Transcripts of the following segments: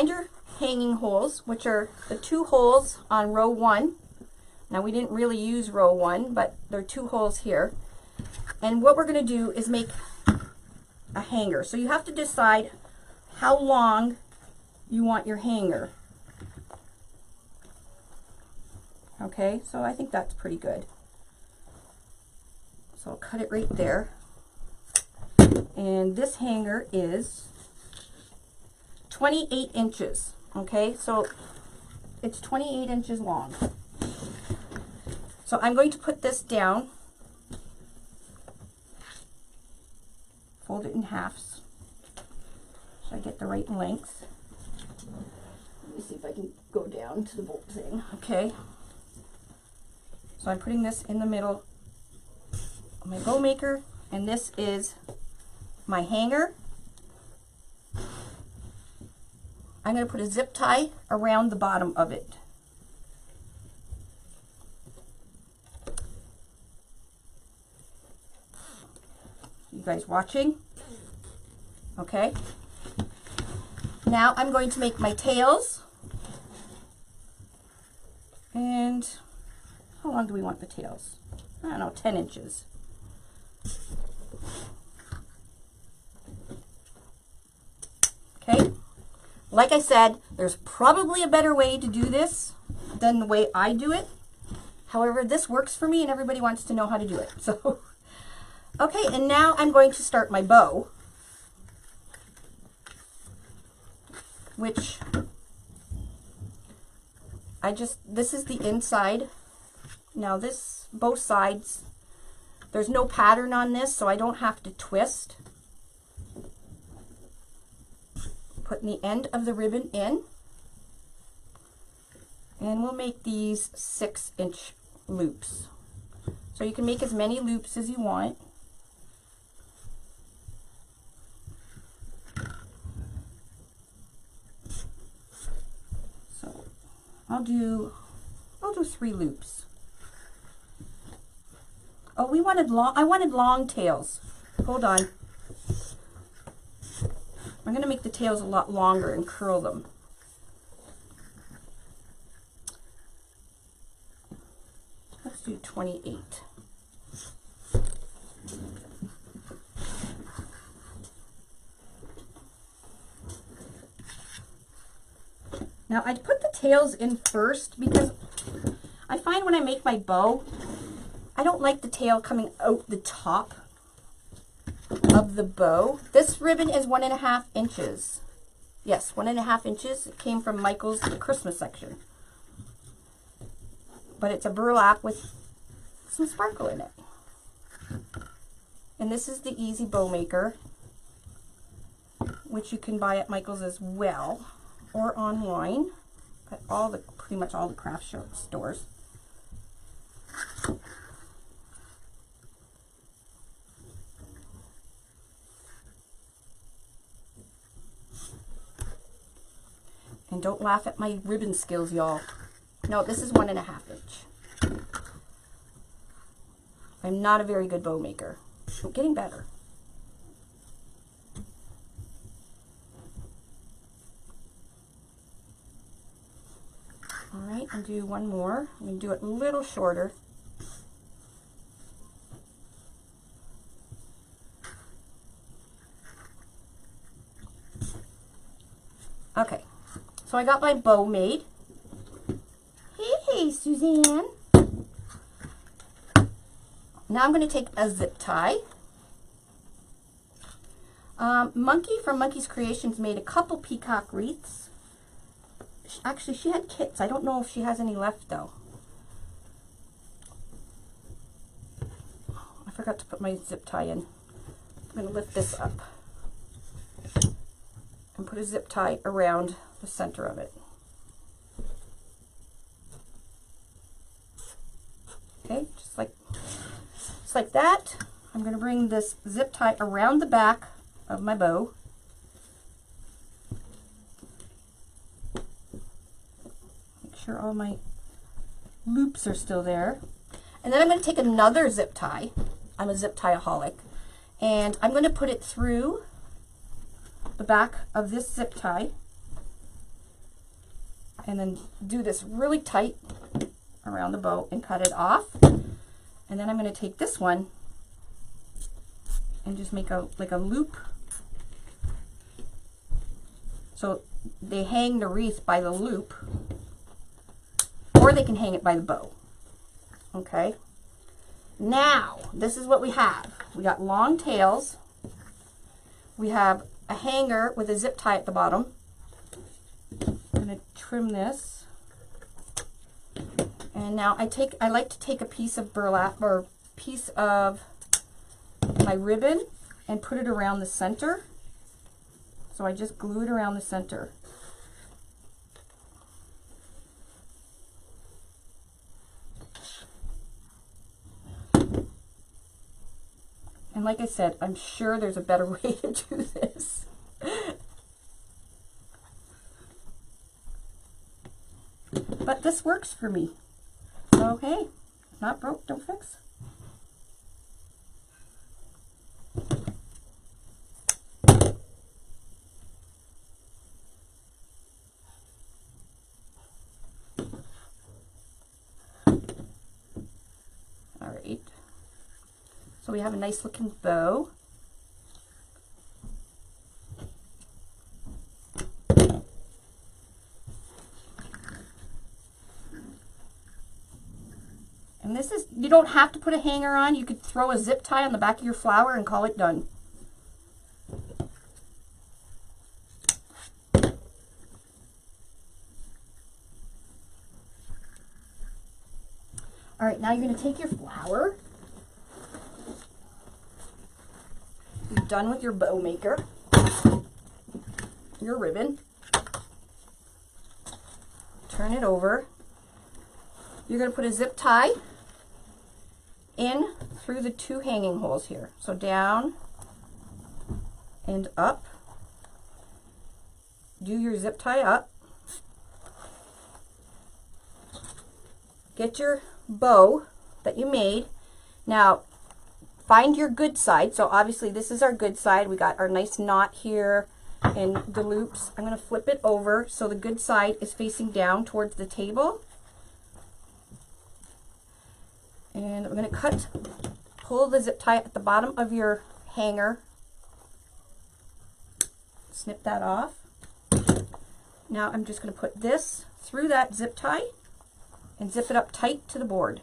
find your hanging holes, which are the 2 holes on row 1. Now we didn't really use row 1, but there are 2 holes here. And what we're going to do is make a hanger. So you have to decide how long you want your hanger. Okay, so I think that's pretty good. So I'll cut it right there. And this hanger is 28 inches. Okay, so it's 28 inches long. So I'm going to put this down, fold it in halves so I get the right length. Let me see if I can go down to the bolt thing. Okay. So I'm putting this in the middle of my bow maker, and this is my hanger. I'm going to put a zip tie around the bottom of it. You guys watching? Okay. Now I'm going to make my tails. And how long do we want the tails? I don't know, 10 inches. Okay. Like I said, there's probably a better way to do this than the way I do it. However, this works for me and everybody wants to know how to do it. So, okay, and now I'm going to start my bow, which this is the inside. Now this, both sides, there's no pattern on this, so I don't have to twist. Putting the end of the ribbon in, and we'll make these 6-inch loops. So you can make as many loops as you want. So I'll do 3 loops. Oh, I wanted long tails. Hold on. I'm going to make the tails a lot longer and curl them. Let's do 28. Now I put the tails in first because I find when I make my bow, I don't like the tail coming out the top of the bow. This ribbon is 1.5 inches. Yes, 1.5 inches. It came from Michael's Christmas section. But it's a burlap with some sparkle in it. And this is the Easy Bow Maker, which you can buy at Michael's as well, or online at pretty much all the craft stores. And don't laugh at my ribbon skills, y'all. No, this is 1.5 inch. I'm not a very good bow maker. I'm getting better. All right, I'll do one more. I'm going to do it a little shorter. Okay. So I got my bow made. Hey, Suzanne. Now I'm going to take a zip tie. Monkey from Monkey's Creations made a couple peacock wreaths. Actually, she had kits. I don't know if she has any left, though. I forgot to put my zip tie in. I'm going to lift this up and put a zip tie around the center of it. Okay, just like that. I'm going to bring this zip tie around the back of my bow. Make sure all my loops are still there. And then I'm going to take another zip tie. I'm a zip tie-aholic. And I'm going to put it through the back of this zip tie. and then do this really tight around the bow and cut it off. And then I'm going to take this one and just make a loop. So they hang the wreath by the loop, or they can hang it by the bow. Okay. Now, this is what we have. We got long tails. We have a hanger with a zip tie at the bottom. I'm going to trim this. And now I like to take a piece of burlap or piece of my ribbon and put it around the center. So I just glue it around the center. And like I said, I'm sure there's a better way to do this. But this works for me. So hey, not broke, don't fix. All right. So we have a nice looking bow. And this is, you don't have to put a hanger on. You could throw a zip tie on the back of your flower and call it done. All right, now you're going to take your flower. You're done with your bow maker, your ribbon. Turn it over. You're going to put a zip tie in through the two hanging holes here. So down and up. Do your zip tie up. Get your bow that you made. Now find your good side. So obviously this is our good side. We got our nice knot here and the loops. I'm going to flip it over so the good side is facing down towards the table. And we're going to pull the zip tie at the bottom of your hanger. Snip that off. Now I'm just going to put this through that zip tie and zip it up tight to the board.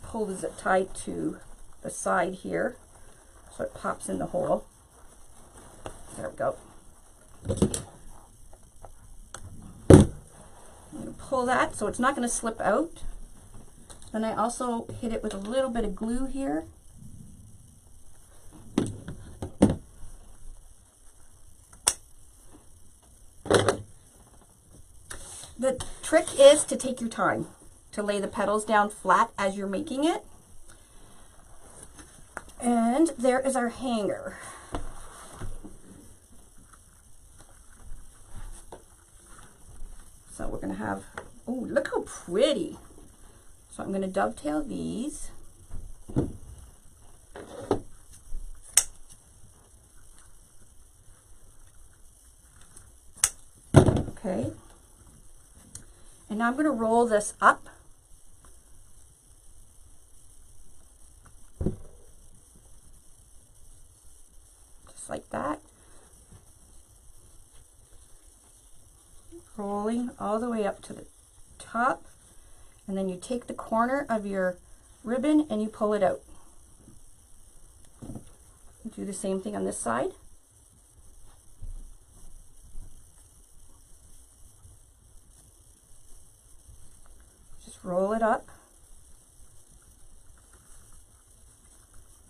Pull the zip tie to the side here so it pops in the hole. There we go. I'm going to pull that so it's not going to slip out. Then I also hit it with a little bit of glue here. The trick is to take your time to lay the petals down flat as you're making it. And there is our hanger. So we're going to have, oh, look how pretty. So I'm going to dovetail these. Okay. And now I'm going to roll this up. Just like that. Rolling all the way up to the top. And then you take the corner of your ribbon and you pull it out. Do the same thing on this side. Just roll it up.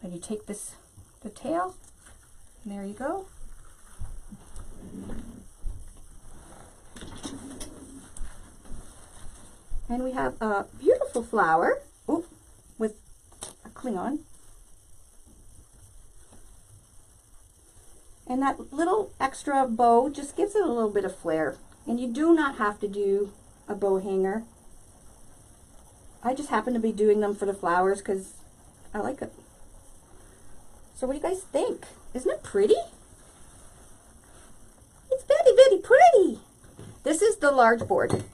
And you take the tail, and there you go. And we have a beautiful flower, oh, with a Klingon. And that little extra bow just gives it a little bit of flair. And you do not have to do a bow hanger. I just happen to be doing them for the flowers because I like it. So what do you guys think? Isn't it pretty? It's very, very pretty. This is the large board.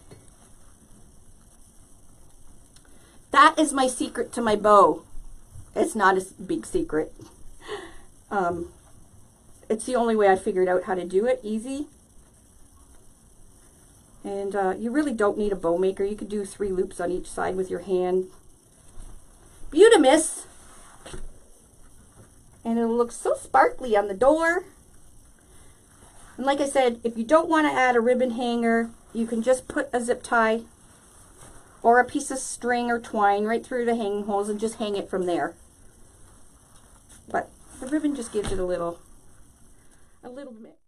That is my secret to my bow. It's not a big secret. It's the only way I figured out how to do it, easy. And you really don't need a bow maker. You could do 3 loops on each side with your hand. Beautimus! And it'll look so sparkly on the door. And like I said, if you don't want to add a ribbon hanger, you can just put a zip tie or a piece of string or twine right through the hanging holes and just hang it from there. But the ribbon just gives it a little bit.